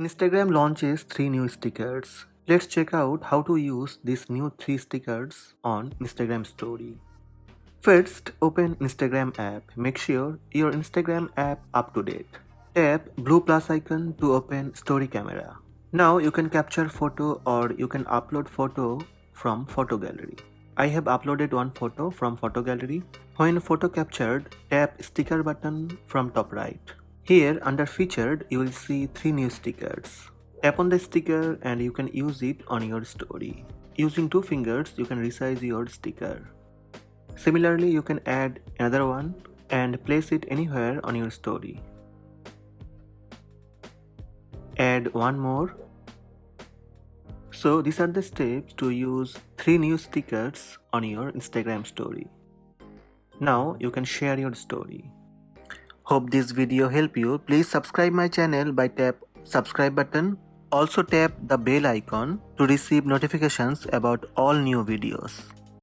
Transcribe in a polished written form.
Instagram launches 3 new stickers. Let's check out how to use these new 3 stickers on Instagram story. First, open Instagram app. Make sure your Instagram app up to date. Tap blue plus icon to open story camera. Now you can capture photo or you can upload photo from photo gallery. I have uploaded one photo from photo gallery. When photo captured, tap sticker button from top right. Here under featured, you will see 3 new stickers. Tap on the sticker and you can use it on your story. Using 2 fingers, you can resize your sticker. Similarly, you can add another one and place it anywhere on your story. Add one more. So these are the steps to use 3 new stickers on your Instagram story. Now you can share your story. Hope this video helped you. Please subscribe my channel by tap subscribe button. Also tap the bell icon to receive notifications about all new videos.